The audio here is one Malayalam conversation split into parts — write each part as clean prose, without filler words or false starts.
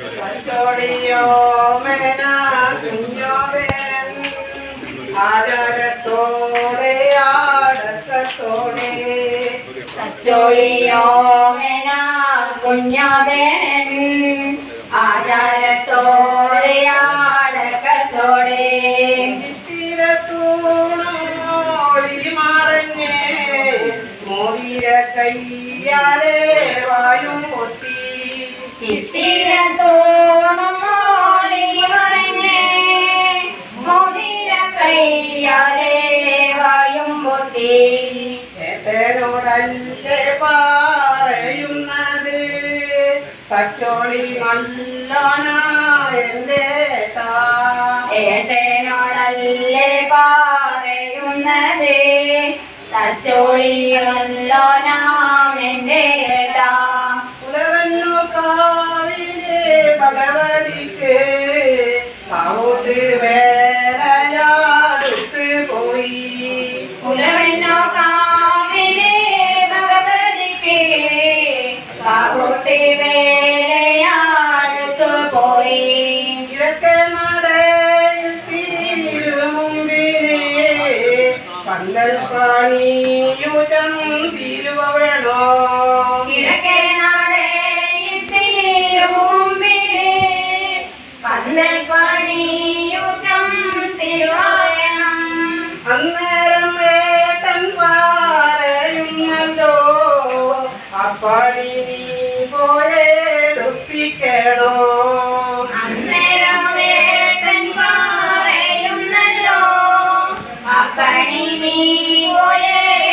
കച്ചോടിയോ മേന കുഞ്ഞോദേൻ ആചാരത്തോടെ ആടക്കത്തോടെ കച്ചോടിയോ മേന കുഞ്ഞോദേൻ ആചാരത്തോടെ ആടക്കത്തോടെ ചിത്തിരത്തൂണോളി മറഞ്ഞേ മോദിയ കയ്യാലേ വായും പൊട്ടി ചിത്തിരത്തോണമോളി മറഞ്ഞേ മോദിയ കയ്യാലേ വായും പൊട്ടി ഏട്ടനോടല്ലേ പറയുന്നത് കച്ചോടി നല്ലോനാ എൻ്റെ ഏട്ടനോടല്ലേ പറയുന്നത് കച്ചോടിയല്ലോ നാം എൻ്റെ ഏട്ടാ ഉലവന്നു കാവിലെ ഭഗവതിക്ക് കാവോട്ട് വേലയാടുത്ത് പോയി ഉലവന്നോ കാവിലെ ഭഗവതിക്ക് കാവോട്ട് വേലയാടുത്തു പോയി ഇതൊക്കെ നടയിൽ തിരുമുമ്പിനെ പന്തൽ പണിയുജം തിരുവ വേണോ കിഴക്കേ നടയിൽ തിരുമുമ്പിലെ പന്തൽ പണിയുജം തിരുവായണം അന്നേരം വേട്ടൻ പറയുന്നല്ലോ അപ്പടി നീ പോയെടുപ്പിക്കണോ അന്നേരം വേട്ടൻ പറയുന്നല്ലോ അപ്പണി നീ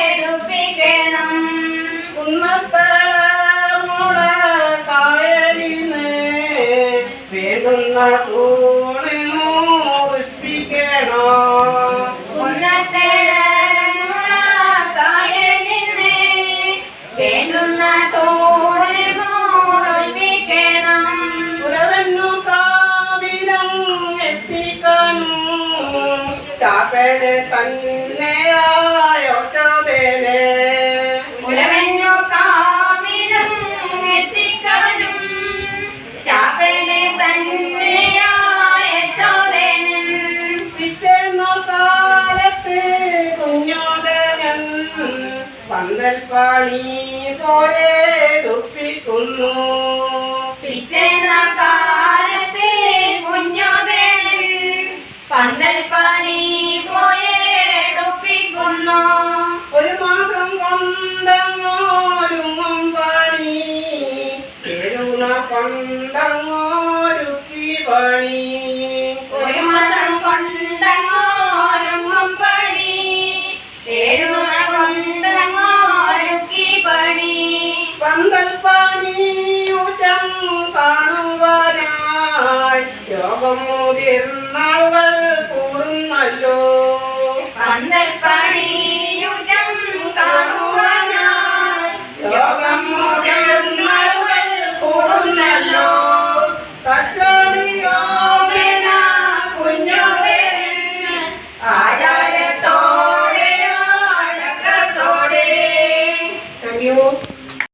പോയെടുപ്പിക്കണം ഉന്നത്തമുള കായലിന് വേണ്ടുന്ന തൂണ് മുറിപ്പിക്കണോ ഉന്നത്തമുള്ള കായലിന് വേണ്ടുന്ന തോട് മോർപ്പിക്കണം ഉലവന്നു കാവിലം എത്തിക്കാനും ചാപ്പേടെ തന്നെയായോ ചോദേനെ ഉലവന്നു കാവിലും എത്തിക്കാനും ചാപ്പനെ തന്നെയായ ചോദനൻ പിറ്റേന്നു കാലത്ത് കുഞ്ഞോദരൻ പന്തൽ പണി പോലെ ദുഃഖിക്കുന്നു പിറ്റേന്നാൾ കാലത്തെ കുഞ്ഞോദേനൻ പന്തൽ പണി പോയെടുപ്പിക്കുന്നു ഒരു മാസം കൊണ്ടങ്ങോരുങ്ങും പണി എഴുന്ന കൊണ്ടങ്ങോരുക്കി പണി ഒരു മാസം കൊണ്ടങ്ങോരുങ്ങും പണി ഏഴുമ കൊണ്ടങ്ങോരുക്കി പണി പന്തൽ പണിയുറ്റം കാണുവാനായി യോഗം മുതിർന്നവൾ കൂടുന്നല്ലോ പന്തൽ പണി